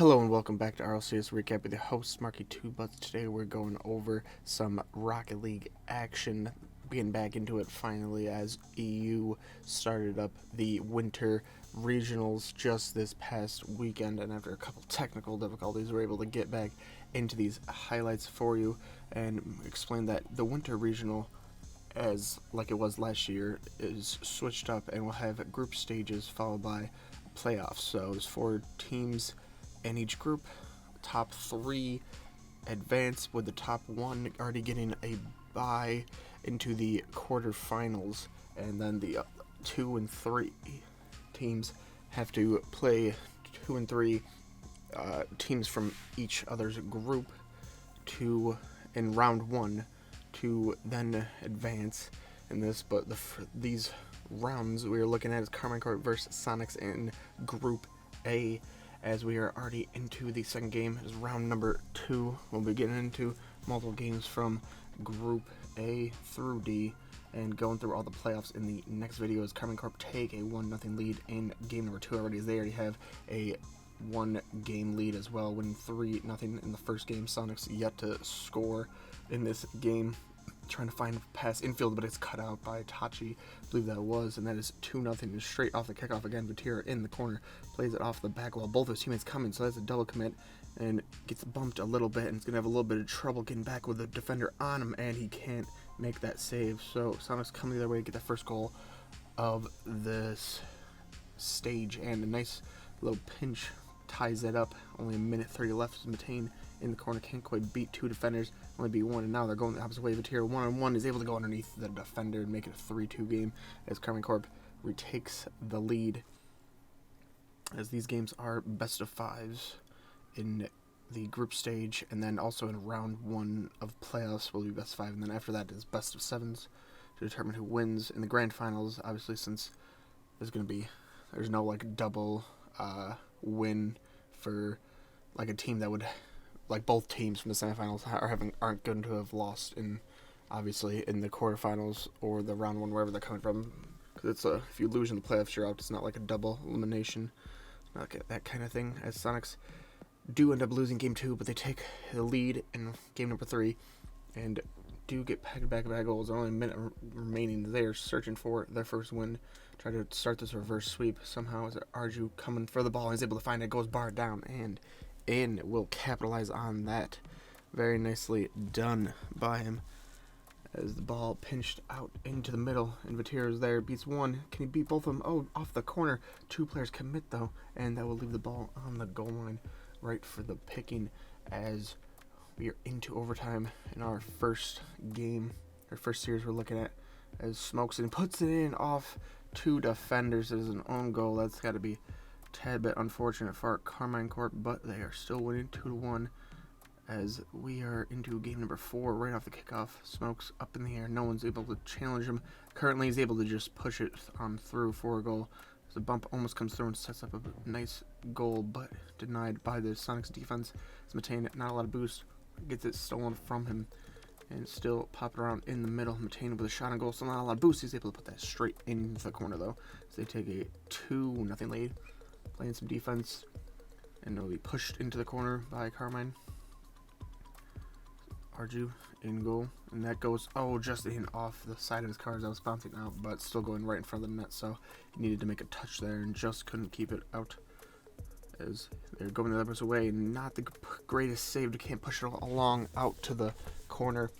Hello and welcome back to RLCS Recap with your host, Marky2Butts. Today we're going over some Rocket League action, getting back into it finally as EU started up the Winter Regionals just this past weekend, and after a couple technical difficulties we're able to get back into these highlights for you and explain that the Winter Regional, as like it was last year, is switched up and will have group stages followed by playoffs. So there's 4 teams in each group. Top 3 advance, with the top 1 already getting a bye into the quarterfinals, and then the 2 and 3 teams have to play 2 and 3 teams from each other's group to in round 1 to then advance in this. But these rounds we are looking at is Carmine Corp versus Sonics in Group A, as we are already into the second game. Is round number 2. We'll be getting into multiple games from Group A through D and going through all the playoffs in the next video. As Carmine Corp take a 1-0 lead in game number 2 already, as they already have a 1-game lead as well, winning 3-0 in the first game. Sonics yet to score in this game, trying to find pass infield, but it's cut out by Tachi, I believe that was, and that is 2-0 straight off the kickoff again. Vatira in the corner plays it off the back wall, both of his teammates come in, so that's a double commit, and gets bumped a little bit, and it's gonna have a little bit of trouble getting back with the defender on him, and he can't make that save. So Sonics come the other way to get the first goal of this stage, and a nice little pinch ties it up. Only a minute 30 left. Matane in the corner can't quite beat 2 defenders, only beat 1, and now they're going the opposite way. Vatira 1-on-1 is able to go underneath the defender and make it a 3-2 game, as Carmine Corp retakes the lead. As these games are best of 5s in the group stage, and then also in round 1 of playoffs will be best of 5, and then after that is best of 7s to determine who wins in the grand finals. Obviously, since there's no like double win for like a team that would, like, both teams from the semifinals aren't going to have lost in, obviously, in the quarterfinals or the round 1, wherever they're coming from, because it's if you lose in the playoffs, you're out. It's not like a double elimination, not like that kind of thing. As Sonics do end up losing game 2, but they take the lead in game number 3 and do get back-to-back goals. Only a minute remaining. They're searching for their first win, try to start this reverse sweep somehow, as Arju coming for the ball, and he's able to find it, goes barred down, and in. Will capitalize on that. Very nicely done by him, as the ball pinched out into the middle, and Vatira is there, beats 1. Can he beat both of them? Oh, off the corner. 2 players commit though, and that will leave the ball on the goal line right for the picking, as we are into overtime in our first game, our first series we're looking at, as Smokes and puts it in off 2 defenders. It is an own goal. That's got to be a tad bit unfortunate for Carmine Corp, but they are still winning 2-1, as we are into game number 4 right off the kickoff. Smokes up in the air, no one's able to challenge him. Currently he's able to just push it on through for a goal. The bump almost comes through and sets up a nice goal, but denied by the Sonics defense. Matane, not a lot of boost, gets it stolen from him, and still pop it around in the middle. Matane with a shot on goal, still not a lot of boost. He's able to put that straight into the corner though, so they take a 2-0 lead. Playing some defense, and it'll be pushed into the corner by Carmine. Arju in goal, and that goes just in off the side of his car as I was bouncing out, but still going right in front of the net, so he needed to make a touch there and just couldn't keep it out, as they're going the other way. Not the greatest save, can't push it along out to the corner,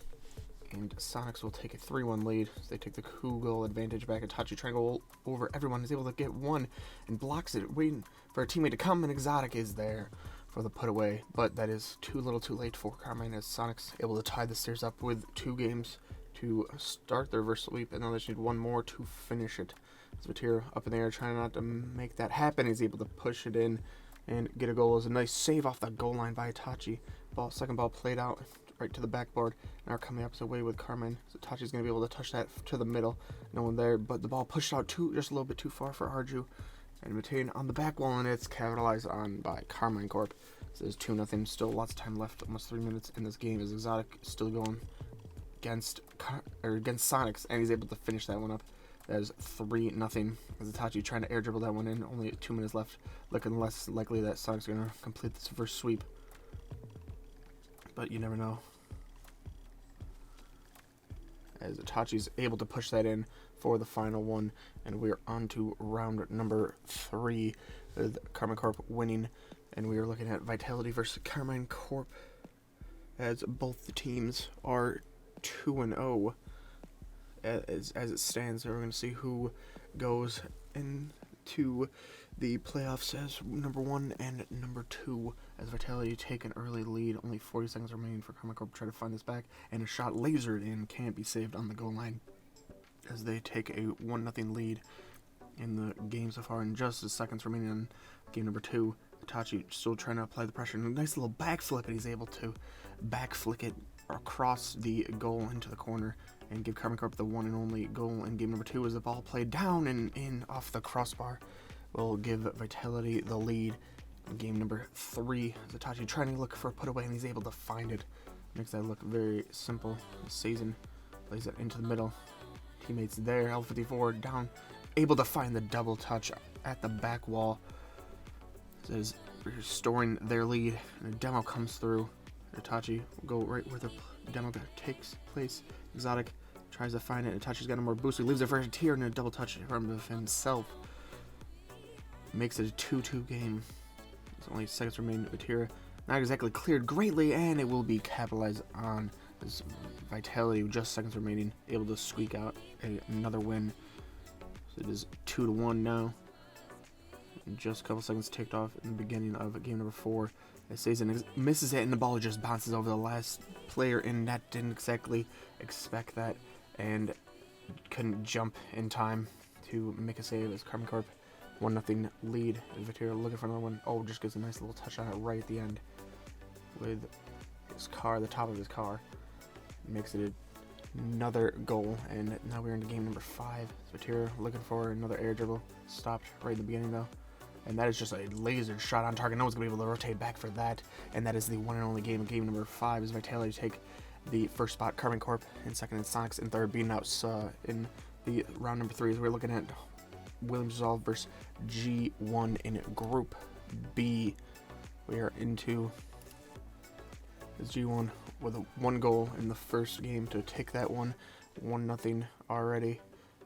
and Sonics will take a 3-1 lead. They take the 2-goal advantage back. Tachi trying to go over everyone, is able to get 1 and blocks it, waiting for a teammate to come, and Exotic is there for the put away, but that is too little too late for Carmine, as Sonics able to tie the series up with 2 games to start their reverse sweep, and now they just need 1 more to finish it. Vatira up in the air, trying not to make that happen. He's able to push it in and get a goal. As a nice save off the goal line by Tachi. Second ball played out right to the backboard, and are coming up away with Carmine. So Tachi's going to be able to touch that to the middle. No one there, but the ball pushed out just a little bit too far for Arju. And Matane on the back wall, and it's capitalized on by Carmine Corp. So there's 2-0. Still lots of time left, almost 3 minutes in this game, as Exotic is still going against Sonics, and he's able to finish that one up. That is 3-0. As Itachi trying to air dribble that one in. Only 2 minutes left. Looking less likely that Sonic's going to complete this first sweep. But you never know. As Itachi's able to push that in for the final one. And we're on to round number 3 with Carmine Corp winning. And we are looking at Vitality versus Carmine Corp. As both the teams are 2-0. As it stands, we're going to see who goes into the playoffs as number 1 and number 2. As Vitality take an early lead, only 40 seconds remaining for Carmine Corp to try to find this back, and a shot lasered in can't be saved on the goal line as they take a 1-0 lead in the game so far. And just as seconds remaining on game number 2, Itachi still trying to apply the pressure. And a nice little backflip, and he's able to backflick it across the goal into the corner and give Carmine Corp the one and only goal in game number 2 as the ball played down and in off the crossbar will give Vitality the lead in game number 3. As Itachi trying to look for a put away, and he's able to find it. Makes that look very simple. Season plays it into the middle. Teammates there, L54 down, able to find the double touch at the back wall. Says restoring their lead, and a demo comes through. Itachi will go right where the demo takes place. Exotic tries to find it. Itachi's got a more boost. He leaves it for a tier and a double touch from himself. Makes it a 2-2 game. There's only seconds remaining. Atira not exactly cleared greatly, and it will be capitalized on as Vitality with just seconds remaining, able to squeak out another win. So it is 2-1 now. Just a couple seconds ticked off in the beginning of game number 4. As Season misses it, and the ball just bounces over the last player in net. Didn't exactly expect that, and couldn't jump in time to make a save as Carmine Corp 1-0 lead. Vitera looking for another one. Oh, just gets a nice little touch on it right at the end with his car, the top of his car. Makes it another goal, and now we're into game number 5. Vitera looking for another air dribble. Stopped right in the beginning though. And that is just a laser shot on target. No one's going to be able to rotate back for that. And that is the one and only game of game number 5 as Vitality take the first spot. Carmine Corp in second, and Sonics in third, beating out in the round number 3 as we're looking at Williams Resolve versus G1 in Group B. We are into this G1 with a 1 goal in the first game to take that one. 1-0 already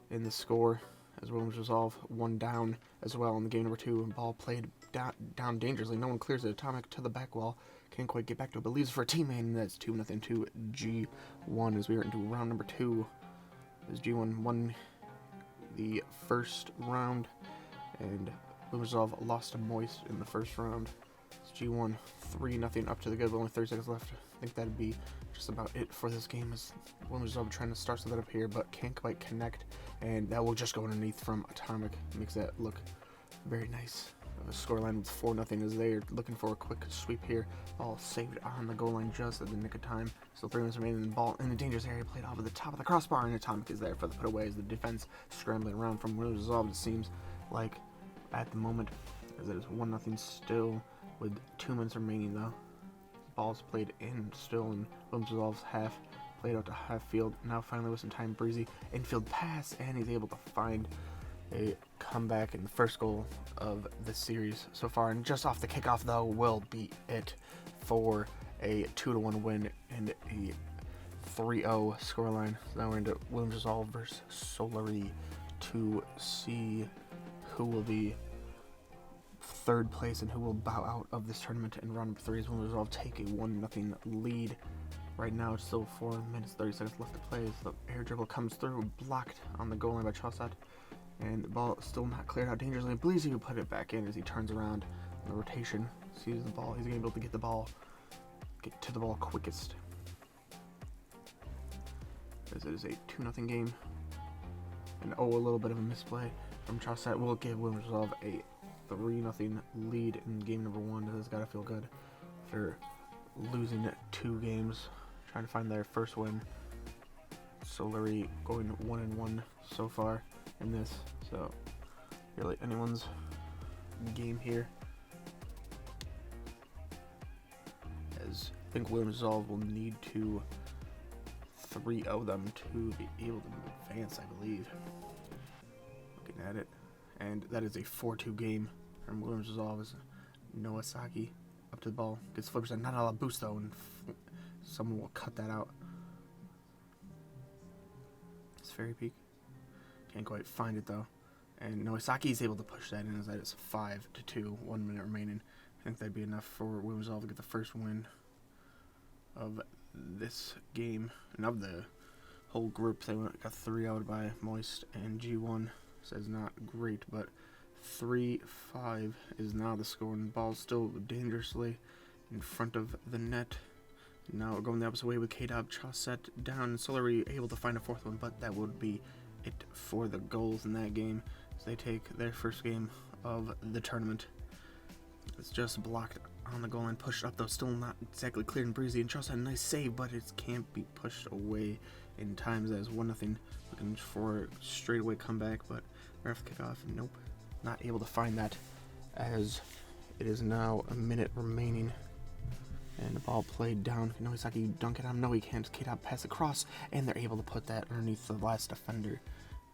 in the score. As Williams Resolve 1 down as well in the game number 2, and ball played down dangerously. No one clears it. Atomic to the back wall. Can't quite get back to it, but leaves for a teammate, and that's 2-0 to G1 as we are into round number 2. As G1 won the first round, and Williams Resolve lost to Moist in the first round. As G1 3-0 up to the good, but only 30 seconds left. I think that'd be just about it for this game as Williams Resolve trying to start something up here, but can't quite connect, and that will just go underneath from Atomic. Makes that look very nice. A scoreline with 4-0 as they're looking for a quick sweep here. Ball saved on the goal line just at the nick of time. Still 3 minutes remaining, and the ball in the dangerous area played off at the top of the crossbar, and Atomic is there for the put away as the defense scrambling around from Williams Resolve. It seems like at the moment, as it is 1-0 still with 2 minutes remaining though. Ball's played in still in Williams Resolve's half, played out to half field. Now finally with some time, breezy infield pass, and he's able to find a comeback in the first goal of the series so far. And just off the kickoff though will be it for a 2-1 win and a 3-0 scoreline. So now we're into Williams Resolve versus Solary to see who will be third place and who will bow out of this tournament in round number 3 as Williams Resolve take a 1-0 lead. Right now it's still 4 minutes 30 seconds left to play as the air dribble comes through, blocked on the goal line by Chaussat, and the ball still not cleared out dangerously. Bleezy will put it back in as he turns around in the rotation, sees the ball. He's gonna be able to get to the ball quickest as it is a 2-0 game. And a little bit of a misplay from Chaussat will give Williams Resolve a 3-0 lead in game number 1. This has got to feel good after losing 2 games, trying to find their first win. Solary going 1-1 so far in this, so really anyone's game here. As I think Williams Resolve will need to 3-0 them to be able to advance, I believe. at it. And that is a 4-2 game from Williams Resolve as Noasaki up to the ball. Gets flippers and not a lot of boost though, and someone will cut that out. It's Fairy Peak. Can't quite find it though. And Noasaki is able to push that in as that is 5-2, 1 minute remaining. I think that'd be enough for Williams Resolve to get the first win of this game and of the whole group. They got 3 out by Moist and G1. Says not great, but 3-5 is now the score, and the ball's still dangerously in front of the net. Now we're going the opposite way with K-Dub. Chauset down, and Solary able to find a 4th one, but that would be it for the goals in that game. So they take their first game of the tournament. It's just blocked on the goal line, pushed up though, still not exactly clear and breezy, and Chauset a nice save, but it can't be pushed away in times as 1-0. Looking for a straightaway comeback, but ref kickoff, nope. Not able to find that as it is now a minute remaining. And the ball played down. Noisaki dunk it on. No, he can't. K-Dub pass across, and they're able to put that underneath the last defender.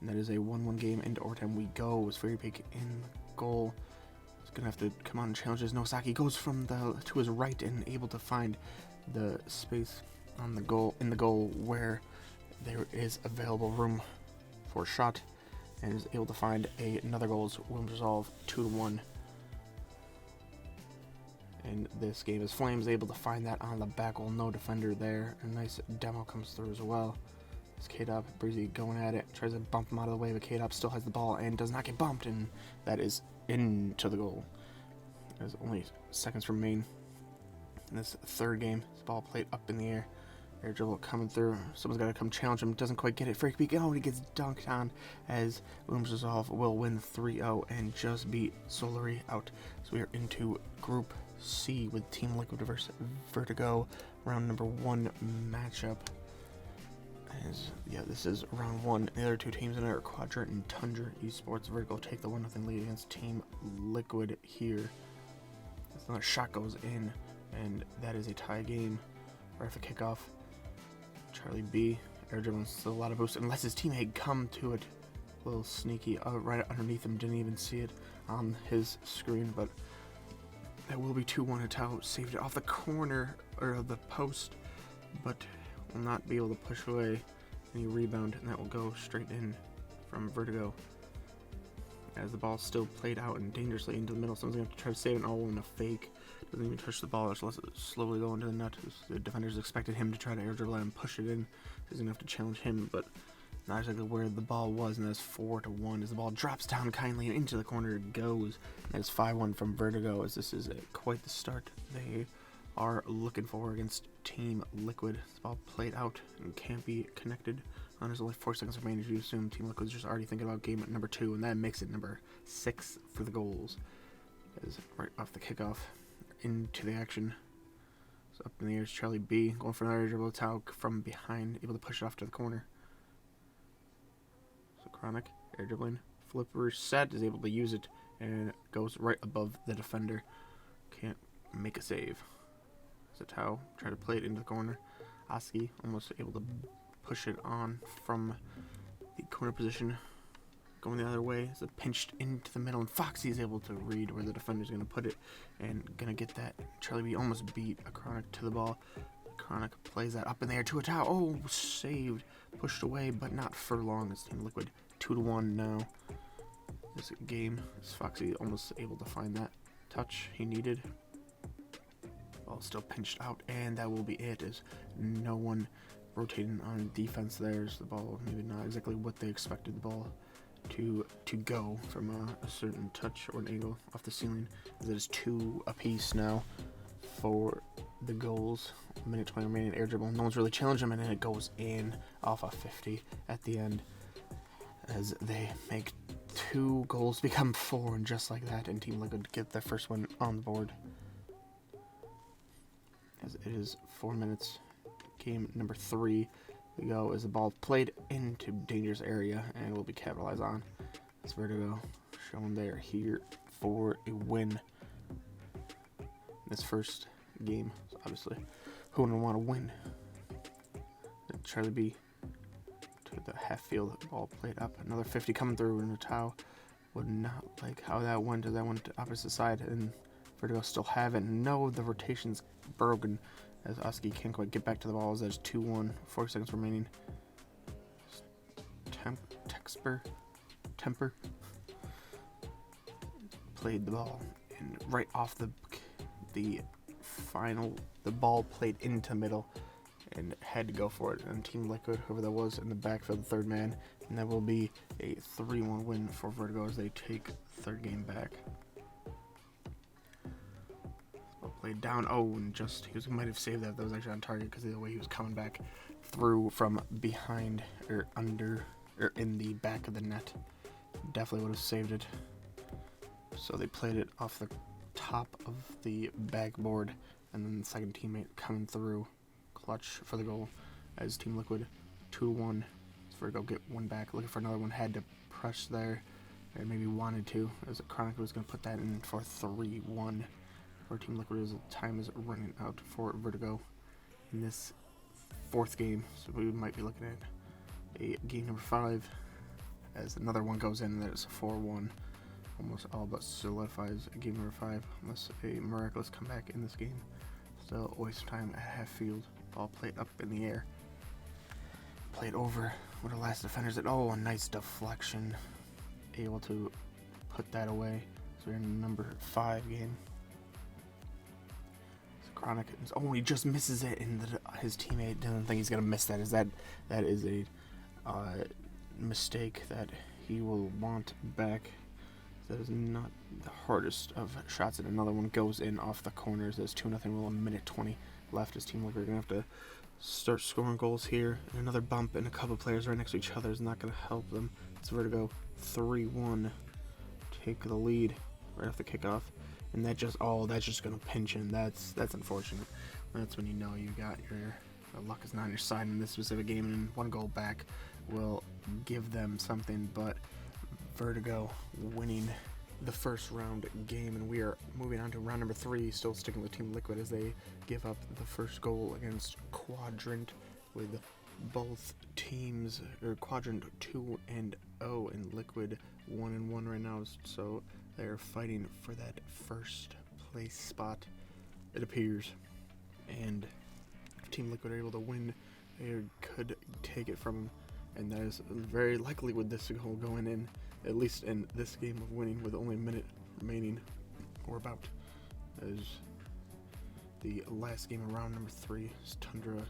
And that is a 1-1 game. Into overtime we go. It was Fairy Peak in the goal. He's going to have to come on and challenge this. Noisaki goes from to his right and able to find the space on the goal, in the goal where there is available room for a shot, and is able to find another goal as Williams Resolve 2-1 in this game. As Flames able to find that on the back goal, no defender there. A nice demo comes through as well. As K-Dub, Breezy going at it, tries to bump him out of the way, but K-Dub still has the ball and does not get bumped, and that is into the goal. There's only seconds remain in this third game. This ball played up in the air. Air dribble coming through. Someone's got to come challenge him. Doesn't quite get it. Fairy Peak. Oh, he gets dunked on as Williams Resolve will win 3-0 and just beat Solary out. So we are into Group C with Team Liquid vs Vertigo. Round number 1 matchup. This is round 1. The other two teams in it are Quadrant and Tundra Esports. Vertigo take the 1-0 lead against Team Liquid here. Another shot goes in, and that is a tie game. Right after kickoff. Charlie B, air dribbling, still a lot of boost, unless his teammate come to it. A little sneaky, right underneath him, didn't even see it on his screen, but that will be 2-1. Tao saved it off the corner, or the post, but will not be able to push away any rebound, and that will go straight in from Vertigo. As the ball still played out and dangerously into the middle, someone's going to have to try to save it all in a fake. Doesn't even touch the ball, just lets it slowly go into the net. The defenders expected him to try to air dribble and push it in. He's going to have to challenge him, but not exactly where the ball was, and that's 4-1 as the ball drops down kindly and into the corner it goes. That is 5-1 from Vertigo, as this is quite the start they are looking for against Team Liquid. This ball played out and can't be connected. There's only 4 seconds remaining. You assume Team Liquid's just already thinking about game number 2, and that makes it number 6 for the goals. As right off the kickoff, into the action. So up in the air is Charlie B, going for another dribble. Tao from behind, able to push it off to the corner. So Chronic, air dribbling, flipper set, is able to use it, and goes right above the defender. Can't make a save. So Tao try to play it into the corner. Oski almost able to push it on from the corner position. Going the other way, so pinched into the middle, and Foxy is able to read where the defender's going to put it and going to get that. Charlie B almost beat a Chronic to the ball. Chronic plays that up in the air to a Tao. Oh, saved. Pushed away, but not for long. It's Team Liquid 2-1 now. This game is Foxy almost able to find that touch he needed. Ball still pinched out, and that will be it, as no one rotating on defense. There's the ball, maybe not exactly what they expected the ball to go from a certain touch or an angle off the ceiling. As it is 2 apiece now for the goals. Minute 20 remaining, air dribble. No one's really challenged him, and then it goes in off a 50 at the end. As they make 2 goals become 4, and just like that, and Team Liquid get their first one on the board. As it is 4 minutes, game number 3. We go as the ball played into dangerous area and will be capitalized on. As Vertigo showing they are here for a win in this first game. So obviously, who wouldn't want to win? Charlie B to the half field, ball played up. Another 50 coming through in the Tao. Would not like how that went. That went to opposite side, and Vertigo still have it. No, the rotation's broken as Oski can't quite get back to the ball. As there's 2-1, 4 seconds remaining. Temper played the ball, and right off the ball played into middle, and had to go for it. And Team Liquid, whoever that was in the backfield, the third man, and that will be a 3-1 win for Vertigo as they take third game back. Ball played down. Oh, and he might have saved that. That was actually on target because of the way he was coming back through from behind or under or in the back of the net. Definitely would have saved it. So they played it off the top of the backboard, and then the second teammate coming through, clutch for the goal as Team Liquid 2-1. Vertigo get one back, looking for another one, had to press there, or maybe wanted to, as Chronic was going to put that in for 3-1 for Team Liquid as time is running out for Vertigo in this fourth game. So we might be looking at a game number 5 as another one goes in, and there's 4-1. Almost all but solidifies game number 5 unless a miraculous comeback in this game. Still waste time at half field. Ball played up in the air. Played over with the last defenders. Oh, a nice deflection. Able to put that away. So we're in number 5 game. So Chronic, he just misses it, and his teammate doesn't think he's gonna miss that. That is a mistake that he will want back. That is not the hardest of shots, and another one goes in off the corners. There's 2-0 with a minute 20 left. His team, like, we're gonna have to start scoring goals here. And another bump and a couple players right next to each other is not gonna help them. It's Vertigo 3-1. Take the lead right off the kickoff, and that's just gonna pinch in. That's unfortunate. That's when you know you got your luck is not on your side in this specific game, and one goal back will give them something, but Vertigo winning the first round game, and we are moving on to round number 3, still sticking with Team Liquid as they give up the first goal against Quadrant, with both teams, or Quadrant 2-0 and Liquid 1-1 right now, so they're fighting for that first place spot, it appears. And if Team Liquid are able to win, they could take it from them, and that is very likely with this goal going in, at least in this game of winning, with only a minute remaining, or about, as the last game of round number 3. Tundra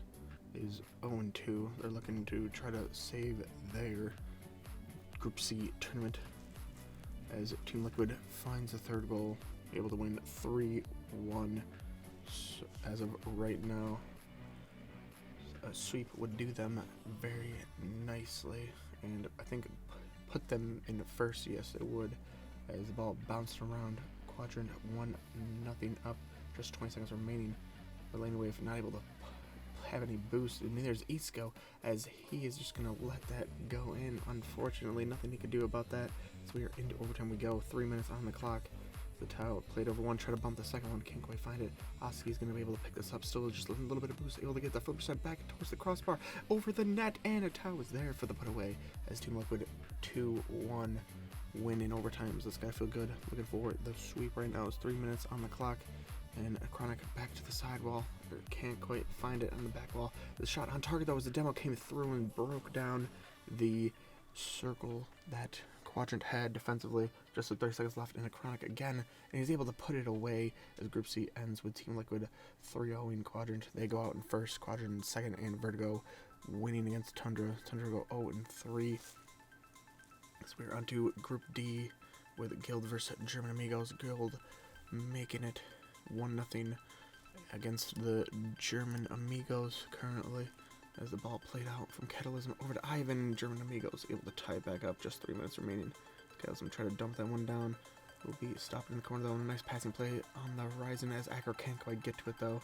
is 0-2. They're looking to try to save their Group C tournament, as Team Liquid finds the third goal, able to win 3-1. So as of right now, a sweep would do them very nicely, and I think put them in first. Yes, it would, as the ball bounced around. Quadrant 1-0 up, just 20 seconds remaining. The lane wave not able to have any boost, and neither is Isco, as he is just going to let that go in. Unfortunately, nothing he could do about that. So we are into overtime. We go 3 minutes on the clock. The towel played over one, try to bump the second one, can't quite find it. Oski is going to be able to pick this up, still just a little bit of boost, able to get the 4% back towards the crossbar, over the net, and a towel is there for the put away, as Team Liquid 2-1 win in overtime. Does this guy feel good? Looking for the sweep right now. It's 3 minutes on the clock, and Chronic back to the sidewall, can't quite find it on the back wall. The shot on target, though, as the demo came through and broke down the circle that Quadrant had defensively. Just with 30 seconds left, and a Chronic again, and he's able to put it away as Group C ends with Team Liquid 3-0 in Quadrant. They go out in first, Quadrant in second, and Vertigo winning against Tundra. Tundra go 0-3. So we're on to Group D with Guild versus German Amigos. Guild making it 1-0 against the German Amigos currently, as the ball played out from Catalysm over to Ivan. German Amigos able to tie it back up, just 3 minutes remaining. Catalysm try to dump that one down. Will be stopped in the corner though. Nice passing play on the horizon as Acro can't quite get to it though.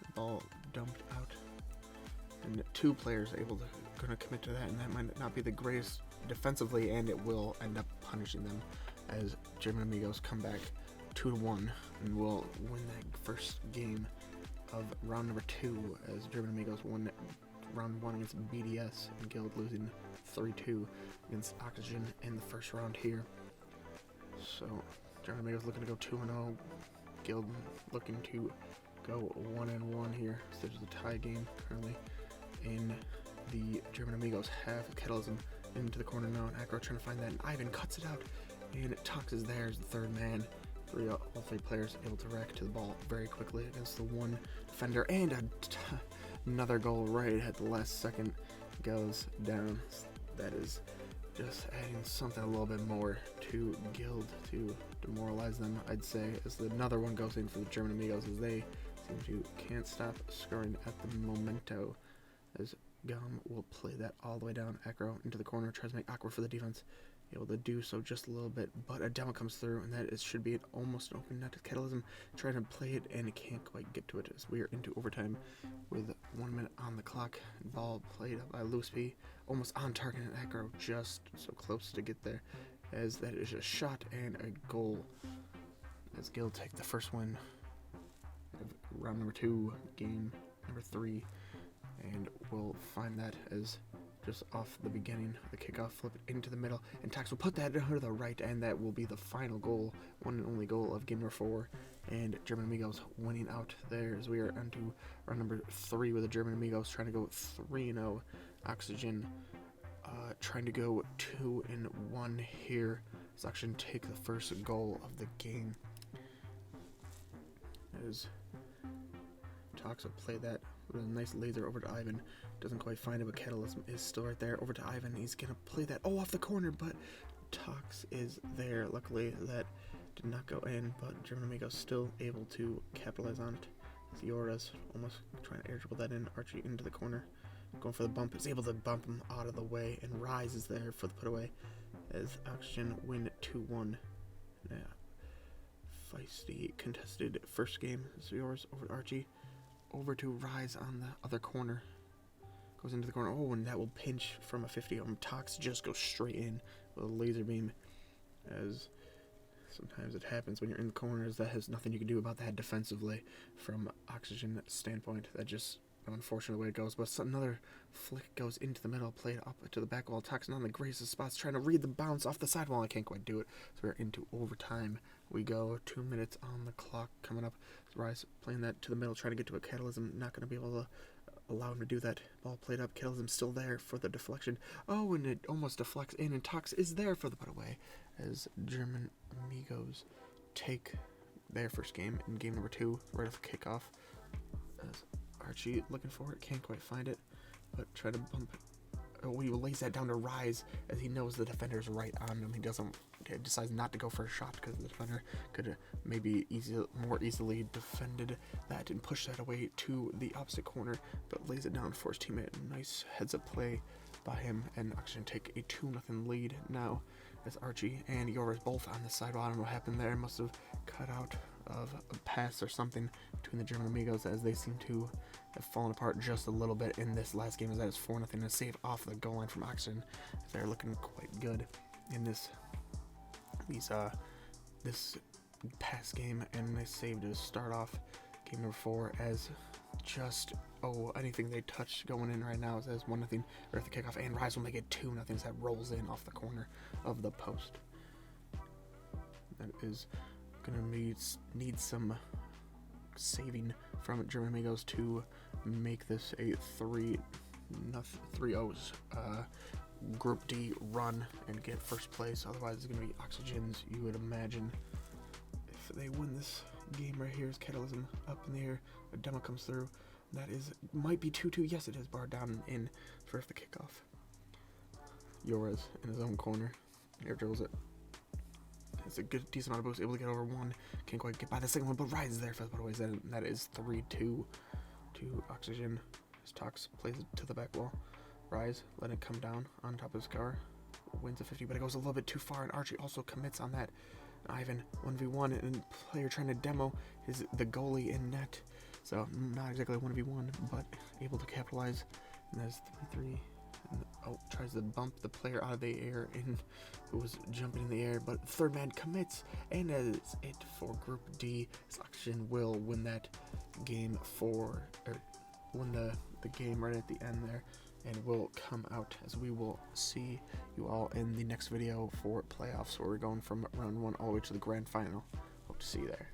The ball dumped out, and 2 players able to gonna commit to that, and that might not be the greatest defensively, and it will end up punishing them as German Amigos come back 2-1 and will win that first game of round number 2, as German Amigos won round 1 against BDS, and Guild losing 3-2 against Oxygen in the first round here. So, German Amigos looking to go 2-0. Guild looking to go 1-1 here. So there's a tie game currently in the German Amigos half. Kettleism into the corner now, and Acro trying to find that, and Ivan cuts it out, and Tox is there as the third man. All three players able to react to the ball very quickly against the one defender, and another goal right at the last second goes down. That is just adding something a little bit more to Guild to demoralize them, I'd say, as another one goes in for the German Amigos, as they seem to can't stop scoring at the momento, as Gum will play that all the way down. Acro into the corner, tries to make awkward for the defense, able to do so just a little bit, but a demo comes through, and that should be almost an open net. Kettleism trying to play it, and it can't quite get to it, as we are into overtime with 1 minute on the clock. Ball played up by Looseby, almost on target, and Acro just so close to get there, as that is a shot and a goal, as Guild take the first win of round number 2, game number 3, and we'll find that as just off the beginning of the kickoff, flip it into the middle, and Tax will put that to the right, and that will be the final goal, one and only goal of game number 4, and German Amigos winning out there, as we are onto round number 3 with the German Amigos trying to go 3-0. Oxygen trying to go 2-1 here, as Oxygen take the first goal of the game, as Tox will play that with a nice laser over to Ivan. Doesn't quite find it, but Kettleism is still right there. Over to Ivan. He's going to play that. Oh, off the corner, but Tox is there. Luckily, that did not go in, but German Amigos still able to capitalize on it. Theora's almost trying to air dribble that in. Archie into the corner. Going for the bump. Is able to bump him out of the way, and Rise is there for the put away as Oxygen win 2-1. Yeah. Feisty contested first game. Theora's over to Archie. Over to Rise on the other corner. Goes into the corner. Oh, and that will pinch from a 50. Tox just goes straight in with a laser beam. As sometimes it happens when you're in the corners. That has nothing you can do about that defensively from Oxygen standpoint. That just unfortunately the way it goes. But another flick goes into the middle. Played up to the back wall. Toxin on the greatest spots. Trying to read the bounce off the sidewall. I can't quite do it. So we're into overtime. We go 2 minutes on the clock coming up. Rise playing that to the middle, trying to get to a Kettleism. Not going to be able to allow him to do that. Ball played up. Kettleism still there for the deflection. Oh, and it almost deflects in, and Tox is there for the put away as German Amigos take their first game in game number 2 right off the kickoff. As Archie looking for it, can't quite find it, but try to bump it. Oh, he lays that down to Rise as he knows the defender's right on him. He decides not to go for a shot because the defender could maybe more easily defended that and pushed that away to the opposite corner, but lays it down for his teammate. Nice heads-up play by him, and Oxygen take a 2-0 lead now as Archie and Yoris both on the sidewall. I don't know what happened there. Must have cut out of a pass or something between the German Amigos, as they seem to have fallen apart just a little bit in this last game, as that is 4-0, a save off the goal line from Oxygen. They're looking quite good in this past game, and they saved to start off game number 4 as just anything they touch going in right now is as 1-0 right at the kickoff, and Rise will make it 2-0 as that rolls in off the corner of the post. That is gonna need some saving from German Amigos to make this a 3-0 Group D run and get first place. Otherwise, it's going to be Oxygen's, you would imagine. If they win this game right here, is Kettleism up in the air. A demo comes through. That might be 2-2. Yes, it is. Barred down and in for the kickoff. Yoris in his own corner. Air dribbles it. It's a decent amount of boost. Able to get over one. Can't quite get by the second one, but Rise is there for the ways. That is 3-2 to Oxygen. As Tox plays it to the back wall. Rise, let it come down on top of his car. Wins a 50, but it goes a little bit too far, and Archie also commits on that. Ivan 1v1, and player trying to demo the goalie in net. So not exactly a 1v1, but able to capitalize. And that's 3-3. And, tries to bump the player out of the air who was jumping in the air, but third man commits, and that is it for Group D. Oxygen will win that game win the game right at the end there. and will come out, as we will see you all in the next video for playoffs, where we're going from round 1 all the way to the grand final. Hope to see you there.